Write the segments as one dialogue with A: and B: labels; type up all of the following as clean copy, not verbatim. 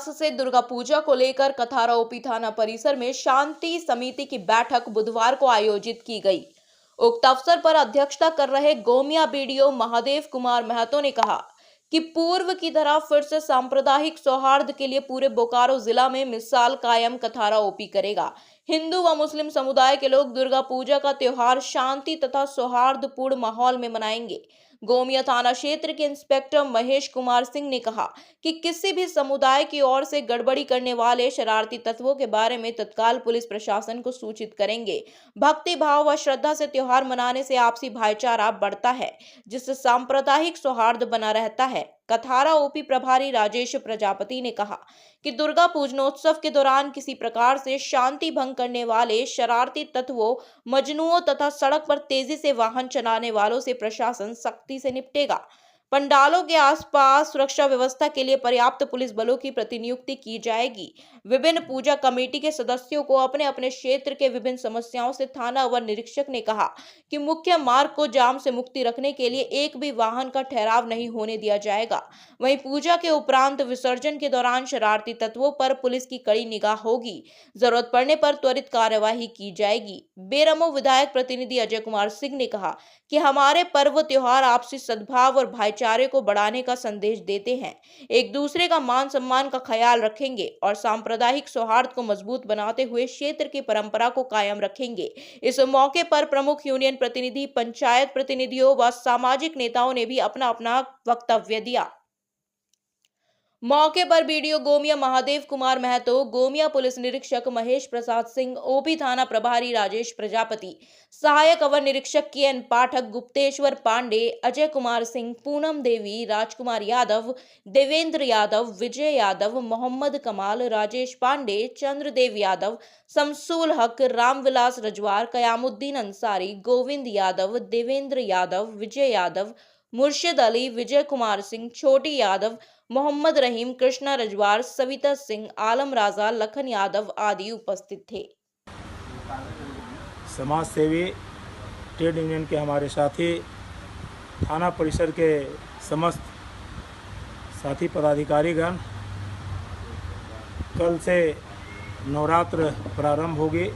A: प्रयास से दुर्गा पूजा को लेकर कथारा ओपी थाना परिसर में शांति समिति की बैठक बुधवार को आयोजित की गई। उक्त अवसर पर अध्यक्षता कर रहे गोमिया बीडीओ महादेव कुमार महतो ने कहा कि पूर्व की तरह फिर से सांप्रदायिक सौहार्द के लिए पूरे बोकारो जिला में मिसाल कायम कथारा ओपी करेगा। हिंदू व मुस्लिम समुदाय के लोग दुर्गा पूजा का त्योहार शांति तथा सौहार्दपूर्ण माहौल में मनाएंगे। गोमिया थाना क्षेत्र के इंस्पेक्टर महेश कुमार सिंह ने कहा कि किसी भी समुदाय की ओर से गड़बड़ी करने वाले शरारती तत्वों के बारे में तत्काल पुलिस प्रशासन को सूचित करेंगे। भक्ति भाव व श्रद्धा से त्योहार मनाने से आपसी भाईचारा बढ़ता है, जिससे सांप्रदायिक सौहार्द बना रहता है। कथारा ओपी प्रभारी राजेश प्रजापति ने कहा कि दुर्गा पूजनोत्सव के दौरान किसी प्रकार से शांति भंग करने वाले शरारती तत्वों, मजनुओं तथा सड़क पर तेजी से वाहन चलाने वालों से प्रशासन सख्ती से निपटेगा। पंडालों के आसपास सुरक्षा व्यवस्था के लिए पर्याप्त पुलिस बलों की प्रतिनियुक्ति की जाएगी। विभिन्न पूजा कमेटी के सदस्यों को अपने अपने क्षेत्र के विभिन्न समस्याओं से थाना अवर निरीक्षक ने कहा कि मुख्य मार्ग को जाम से मुक्ति रखने के लिए एक भी वाहन का ठहराव नहीं होने दिया जाएगा। वहीं पूजा के उपरांत विसर्जन के दौरान शरारती तत्वों पर पुलिस की कड़ी निगाह होगी। जरूरत पड़ने पर त्वरित कार्यवाही की जाएगी। बेरमो विधायक प्रतिनिधि अजय कुमार सिंह ने कहा कि हमारे पर्व त्योहार आपसी सद्भाव और भाईचारे को बढ़ाने का संदेश देते हैं। एक दूसरे का मान सम्मान का ख्याल रखेंगे और सांप्रदायिक सौहार्द को मजबूत बनाते हुए क्षेत्र की परंपरा को कायम रखेंगे। इस मौके पर प्रमुख यूनियन प्रतिनिधि, पंचायत प्रतिनिधियों व सामाजिक नेताओं ने भी अपना अपना वक्तव्य दिया। मौके पर बीडीओ गोमिया महादेव कुमार महतो, गोमिया पुलिस निरीक्षक महेश प्रसाद सिंह, ओपी थाना प्रभारी राजेश प्रजापति, सहायक अवर निरीक्षक केएन पाठक, गुप्तेश्वर पांडे, अजय कुमार सिंह, पूनम देवी, राजकुमार यादव, देवेंद्र यादव, विजय यादव, मोहम्मद कमाल, राजेश पांडे, चंद्रदेव यादव, शमसूल हक, रामविलास रजवार, कयामुद्दीन अंसारी, गोविंद यादव, देवेंद्र यादव, विजय यादव, मुर्शिद अली, विजय कुमार सिंह, छोटी यादव, मोहम्मद रहीम, कृष्णा रजवार, सविता सिंह, आलम राजा, लखन यादव आदि उपस्थित थे।
B: समाज सेवी, ट्रेड यूनियन के हमारे साथी, थाना परिसर के समस्त साथी पदाधिकारीगण, कल से नवरात्र प्रारंभ होगी।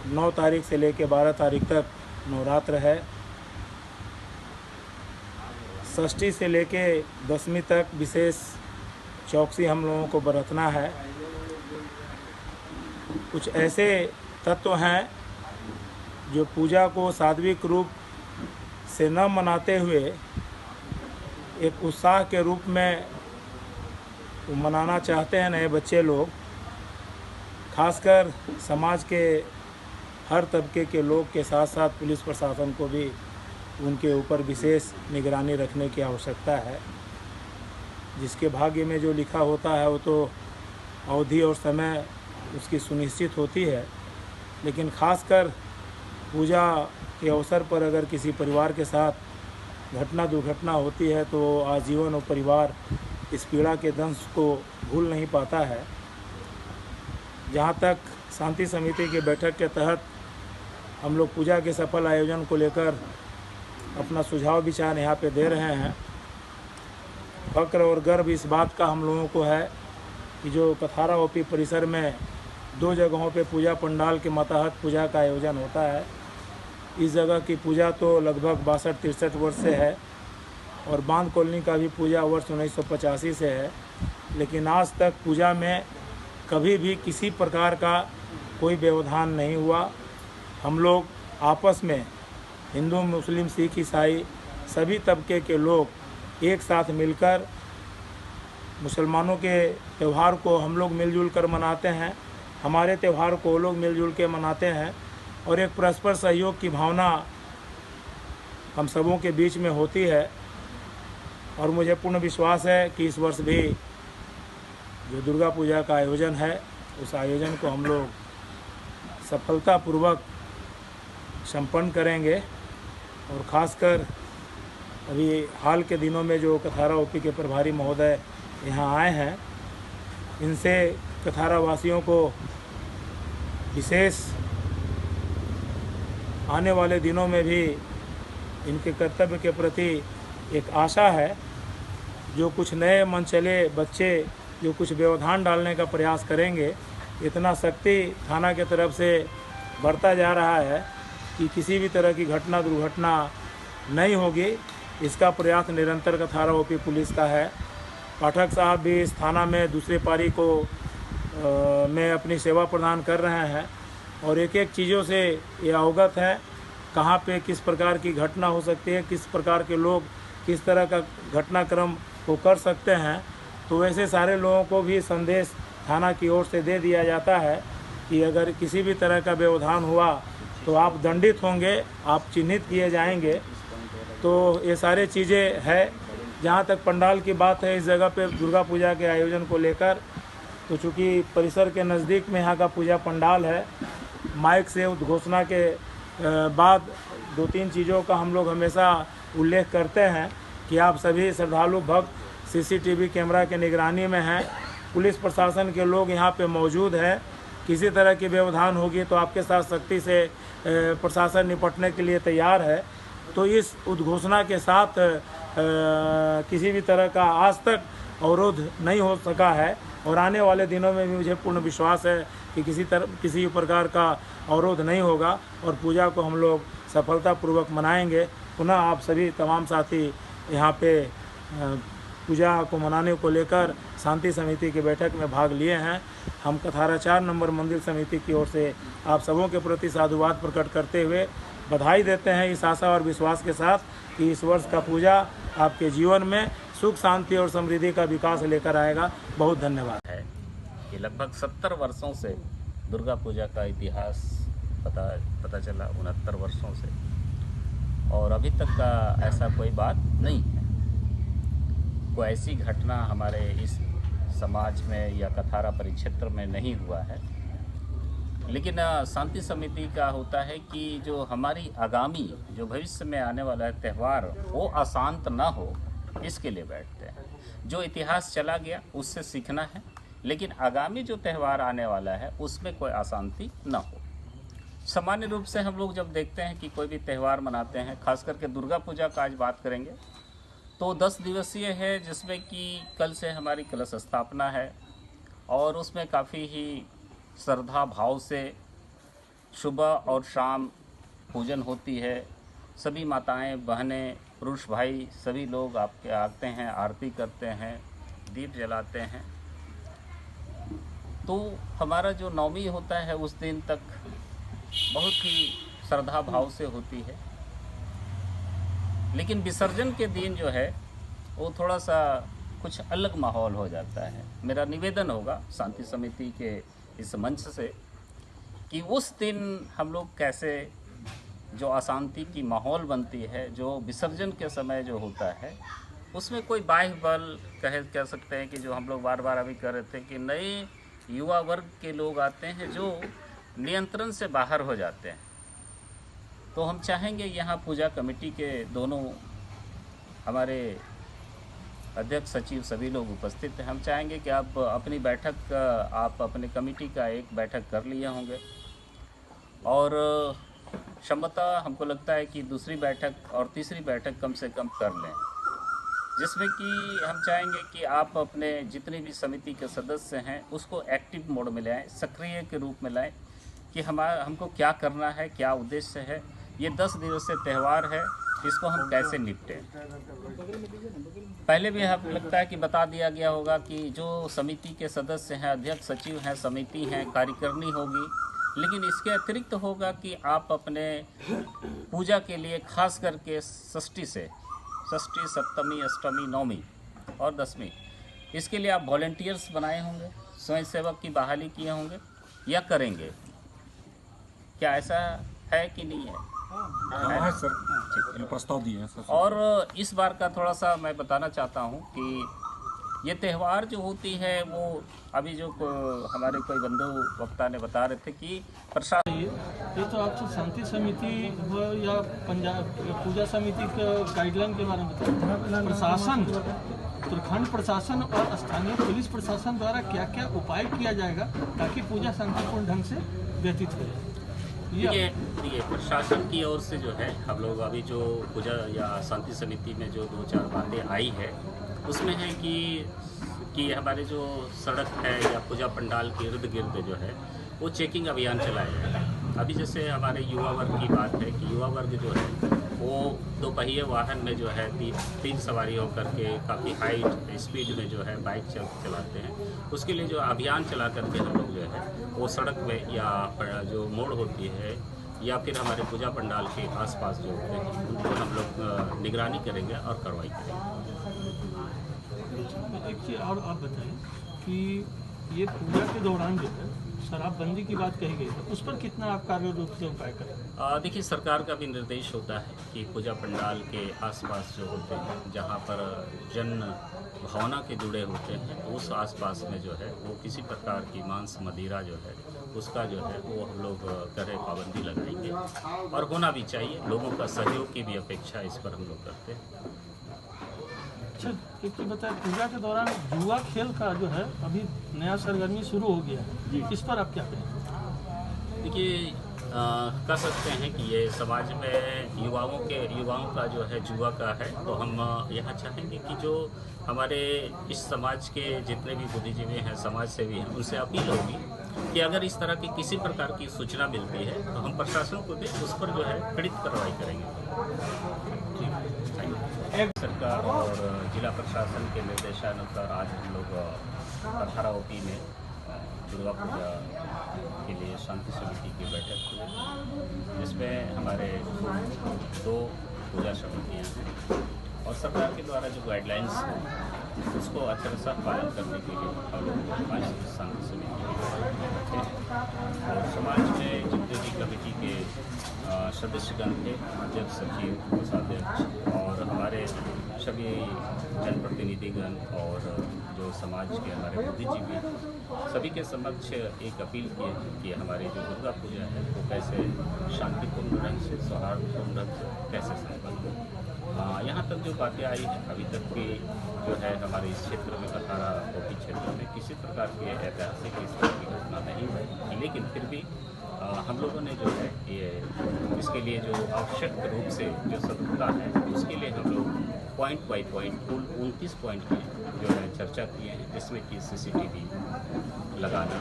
B: 9 तारीख से लेकर 12 तारीख तक नवरात्र है। षष्ठी से लेके 10वीं तक विशेष चौकसी हम लोगों को बरतना है। कुछ ऐसे तत्व हैं जो पूजा को सात्विक रूप से न मनाते हुए एक उत्साह के रूप में मनाना चाहते हैं। नए बच्चे लोग, खासकर समाज के हर तबके के लोग के साथ साथ पुलिस प्रशासन को भी उनके ऊपर विशेष निगरानी रखने की आवश्यकता है। जिसके भाग्य में जो लिखा होता है वो तो अवधि और समय उसकी सुनिश्चित होती है, लेकिन खासकर पूजा के अवसर पर अगर किसी परिवार के साथ घटना दुर्घटना होती है तो आजीवन वो परिवार इस पीड़ा के दंश को भूल नहीं पाता है। जहाँ तक शांति समिति की बैठक के तहत हम लोग पूजा के सफल आयोजन को लेकर अपना सुझाव विचार यहाँ पे दे रहे हैं। फक्र और गर्व इस बात का हम लोगों को है कि जो कथारा ओपी परिसर में 2 जगहों पे पूजा पंडाल के मतहत पूजा का आयोजन होता है। इस जगह की पूजा तो लगभग 62-63 वर्ष से है और बांध कॉलोनी का भी पूजा वर्ष 1985 से है, लेकिन आज तक पूजा में कभी भी किसी प्रकार का कोई व्यवधान नहीं हुआ। हम लोग आपस में हिंदू, मुस्लिम, सिख, ईसाई सभी तबके के लोग एक साथ मिलकर मुसलमानों के त्यौहार को हम लोग मिलजुल कर मनाते हैं, हमारे त्यौहार को वो लोग मिलजुल के मनाते हैं और एक परस्पर सहयोग की भावना हम सबों के बीच में होती है। और मुझे पूर्ण विश्वास है कि इस वर्ष भी जो दुर्गा पूजा का आयोजन है उस आयोजन को हम लोग सफलतापूर्वक संपन्न करेंगे। और ख़ासकर अभी हाल के दिनों में जो कथारा ओपी के प्रभारी महोदय यहाँ आए हैं, इनसे कथारा वासियों को विशेष आने वाले दिनों में भी इनके कर्तव्य के प्रति एक आशा है। जो कुछ नए मन चले बच्चे जो कुछ व्यवधान डालने का प्रयास करेंगे। इतना सख्ती थाना के तरफ से बढ़ता जा रहा है कि किसी भी तरह की घटना दुर्घटना नहीं होगी, इसका प्रयास निरंतर कथारा ओपी पुलिस का है। पाठक साहब भी इस थाना में दूसरे पारी को में अपनी सेवा प्रदान कर रहे हैं और एक एक चीज़ों से ये अवगत हैं, कहाँ पे किस प्रकार की घटना हो सकती है, किस प्रकार के लोग किस तरह का घटनाक्रम को कर सकते हैं। तो वैसे सारे लोगों को भी संदेश थाना की ओर से दे दिया जाता है कि अगर किसी भी तरह का व्यवधान हुआ तो आप दंडित होंगे, आप चिन्हित किए जाएंगे। तो ये सारी चीज़ें है। जहाँ तक पंडाल की बात है, इस जगह पे दुर्गा पूजा के आयोजन को लेकर, तो चूँकि परिसर के नज़दीक में यहाँ का पूजा पंडाल है, माइक से उद्घोषणा के बाद 2-3 चीज़ों का हम लोग हमेशा उल्लेख करते हैं कि आप सभी श्रद्धालु भक्त सीसीटीवी कैमरा के निगरानी में हैं। पुलिस प्रशासन के लोग यहाँ पे मौजूद हैं। किसी तरह की व्यवधान होगी तो आपके साथ सख्ती से प्रशासन निपटने के लिए तैयार है। तो इस उद्घोषणा के साथ किसी भी तरह का आज तक अवरोध नहीं हो सका है और आने वाले दिनों में भी मुझे पूर्ण विश्वास है कि किसी प्रकार का अवरोध नहीं होगा और पूजा को हम लोग सफलतापूर्वक मनाएंगे। पुनः आप सभी तमाम साथी यहाँ पे पूजा को मनाने को लेकर शांति समिति की बैठक में भाग लिए हैं। हम कथारा 4 नंबर मंदिर समिति की ओर से आप सबों के प्रति साधुवाद प्रकट करते हुए बधाई देते हैं, इस आशा और विश्वास के साथ कि इस वर्ष का पूजा आपके जीवन में सुख शांति और समृद्धि का विकास लेकर आएगा। बहुत धन्यवाद।
C: है कि लगभग 70 वर्षों से दुर्गा पूजा का इतिहास पता चला, 69 वर्षों से, और अभी तक का ऐसा कोई बात नहीं है। कोई ऐसी घटना हमारे इस समाज में या कथारा परिक्षेत्र में नहीं हुआ है। लेकिन शांति समिति का होता है कि जो हमारी आगामी जो भविष्य में आने वाला है त्यौहार वो अशांत ना हो, इसके लिए बैठते हैं। जो इतिहास चला गया उससे सीखना है, लेकिन आगामी जो त्यौहार आने वाला है उसमें कोई अशांति ना हो। सामान्य रूप से हम लोग जब देखते हैं कि कोई भी त्यौहार मनाते हैं, खास करके दुर्गा पूजा का आज बात करेंगे, तो 10 दिवसीय है, जिसमें कि कल से हमारी कलश स्थापना है और उसमें काफ़ी ही श्रद्धा भाव से सुबह और शाम पूजन होती है। सभी माताएं, बहनें, पुरुष भाई सभी लोग आपके आते हैं, आरती करते हैं, दीप जलाते हैं। तो हमारा जो नवमी होता है उस दिन तक बहुत ही श्रद्धा भाव से होती है। लेकिन विसर्जन के दिन जो है वो थोड़ा सा कुछ अलग माहौल हो जाता है। मेरा निवेदन होगा शांति समिति के इस मंच से कि उस दिन हम लोग कैसे जो अशांति की माहौल बनती है, जो विसर्जन के समय जो होता है, उसमें कोई बाह्य बल कह सकते हैं कि जो हम लोग बार बार अभी कह रहे थे कि नए युवा वर्ग के लोग आते हैं जो नियंत्रण से बाहर हो जाते हैं। तो हम चाहेंगे यहाँ पूजा कमेटी के दोनों हमारे अध्यक्ष सचिव सभी लोग उपस्थित हैं। हम चाहेंगे कि आप अपनी बैठक, आप अपने कमेटी का एक बैठक कर लिए होंगे और क्षमता हमको लगता है कि दूसरी बैठक और तीसरी बैठक कम से कम कर लें, जिसमें कि हम चाहेंगे कि आप अपने जितने भी समिति के सदस्य हैं उसको एक्टिव मोड में लाएँ, सक्रिय के रूप में लाएँ कि हमको क्या करना है, क्या उद्देश्य है। ये 10 दिवसीय त्यौहार है, इसको हम कैसे निपटें। पहले भी हमें लगता है कि बता दिया गया होगा कि जो समिति के सदस्य हैं, अध्यक्ष सचिव हैं, समिति हैं, कार्यकारिणी होगी, लेकिन इसके अतिरिक्त होगा कि आप अपने पूजा के लिए खास करके षष्ठी, सप्तमी, अष्टमी, नवमी और दशमी, इसके लिए आप वॉलंटियर्स बनाए होंगे, स्वयंसेवक की बहाली किए होंगे या करेंगे। क्या ऐसा है कि नहीं है?
D: हाँ सर, प्रस्ताव दिए हैं सर।
C: और इस बार का थोड़ा सा मैं बताना चाहता हूँ कि ये त्यौहार जो होती है वो अभी जो हमारे कोई बंधु वक्ता ने बता रहे थे कि प्रशासन,
E: ये तो आपसे शांति समिति या पंजाब पूजा समिति के गाइडलाइन के बारे में बताइए। प्रशासन, उत्तराखंड प्रशासन और स्थानीय पुलिस प्रशासन द्वारा क्या क्या उपाय किया जाएगा ताकि पूजा शांतिपूर्ण ढंग से व्यतीत हो?
C: ये प्रशासन की ओर से जो है हम लोग अभी जो पूजा या शांति समिति में जो 2-4 बातें आई है उसमें है कि कि हमारे जो सड़क है या पूजा पंडाल के इर्द गिर्द जो है वो चेकिंग अभियान चलाया जाए। अभी जैसे हमारे युवा वर्ग की बात है कि युवा वर्ग जो है वो दोपहिए वाहन में जो है तीन सवारी होकर के काफ़ी हाई स्पीड में जो है बाइक चलाते हैं। उसके लिए जो अभियान चला करके हम लोग जो है वो सड़क में या जो मोड़ होती है या फिर हमारे पूजा पंडाल के आसपास जो होते हैं उनको हम लोग निगरानी करेंगे और कार्रवाई करेंगे।
E: एक चीज़ और आप बताएं कि ये पूजा के दौरान जो है शराबबंदी की बात कही गई है, उस पर कितना आप कार्य रूप से उपाय करें?
C: देखिए, सरकार का भी निर्देश होता है कि पूजा पंडाल के आसपास जो होते हैं जहाँ पर जन भावना के जुड़े होते हैं उस आसपास में जो है वो किसी प्रकार की मांस मदिरा जो है उसका जो है वो हम लोग कड़े पाबंदी लगाएंगे और होना भी चाहिए। लोगों का सहयोग की भी अपेक्षा इस पर हम लोग करते हैं।
E: अच्छा, एक चीज़ बताएं, पूजा के दौरान जुआ खेल का जो है अभी नया सरगर्मी शुरू हो गया है, इस पर आप क्या कहें?
C: देखिए, कह सकते हैं कि ये समाज में युवाओं का जो है जुआ का है, तो हम यहाँ चाहेंगे कि जो हमारे इस समाज के जितने भी बुद्धिजीवी हैं, समाज सेवी हैं, उनसे अपील होगी कि अगर इस तरह की किसी प्रकार की सूचना मिलती है तो हम प्रशासन को भी उस पर जो है कड़ित कार्रवाई करेंगे। सरकार और जिला प्रशासन के निर्देशानुसार आज हम लोग कथारा ओपी में दुर्गा पूजा के लिए शांति समिति की बैठक हुई, जिसमें हमारे 2 पूजा समितियाँ हैं और सरकार के द्वारा जो गाइडलाइंस है उसको अक्षरशः पालन करने के लिए हम लोग 5 शांति समिति थे और समाज में जितने भी कमेटी के सदस्यगण थे, अध्यक्ष, सचिव, कोषाध्यक्ष और हमारे सभी जनप्रतिनिधिगण और जो समाज के हमारे बुद्धिजीवी सभी के समक्ष एक अपील की है कि हमारी जो दुर्गा पूजा है वो कैसे शांतिपूर्ण ढंग से, सौहार्दपूर्ण ढंग से कैसे संपन्न हो। यहाँ तक जो बातें आई हैं अभी तक की जो है हमारे इस क्षेत्र में कथारा ओपी क्षेत्र में किसी प्रकार की ऐतिहासिक इस तरह की घटना नहीं हुई, लेकिन फिर भी हम लोगों ने जो है ये इसके लिए जो आवश्यक रूप से जो सतर्कता है उसके लिए हम लोग पॉइंट बाई पॉइंट कुल 29 पॉइंट की जो है चर्चा किए हैं, जिसमें कि CCTV लगाना,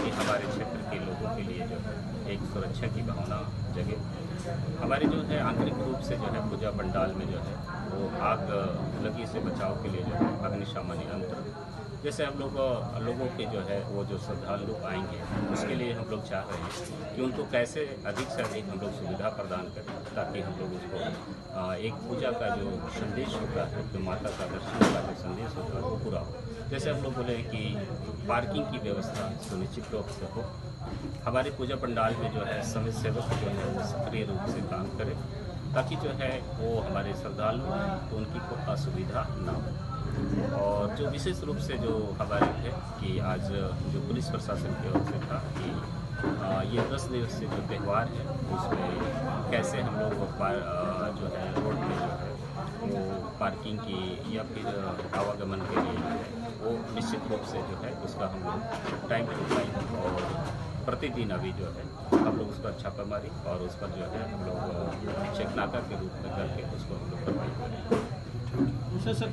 C: कि हमारे क्षेत्र के लोगों के लिए जो है एक सुरक्षा की भावना जगे। हमारे जो है आंतरिक रूप से जो है पूजा पंडाल में जो है वो आग लगी से बचाव के लिए जो है अग्निशमन यंत्र, जैसे हम लोगों के जो है वो जो श्रद्धालु आएंगे उसके लिए हम लोग चाह रहे हैं कि उनको कैसे अधिक से अधिक हम लोग सुविधा प्रदान करें ताकि हम लोग उसको एक पूजा का जो संदेश होता है, जो माता का दर्शन का जो संदेश होता है वो पूरा हो। जैसे हम लोग बोले कि पार्किंग की व्यवस्था सुनिश्चित रूप से हो, हमारे पूजा पंडाल में जो है समय सेवक जो है वो सक्रिय रूप से काम करे ताकि जो है वो हमारे श्रद्धालु हैं तो उनकी कोई असुविधा ना हो। और जो विशेष रूप से जो हमारे थे कि आज जो पुलिस प्रशासन की ओर से था कि ये 10 दिवसीय जो त्यौहार है उसमें कैसे हम लोग जो है रोड में जो है वो पार्किंग की या फिर आवागमन के लिए जो है वो निश्चित रूप से जो है उसका हम लोग टाइम टू टाइम और प्रतिदिन अभी जो है हम लोग उस पर छापामारी और उस पर जो है हम लोग चेकनाका के रूप में करके उसको हम लोग कार्रवाई करेंगे।
E: सर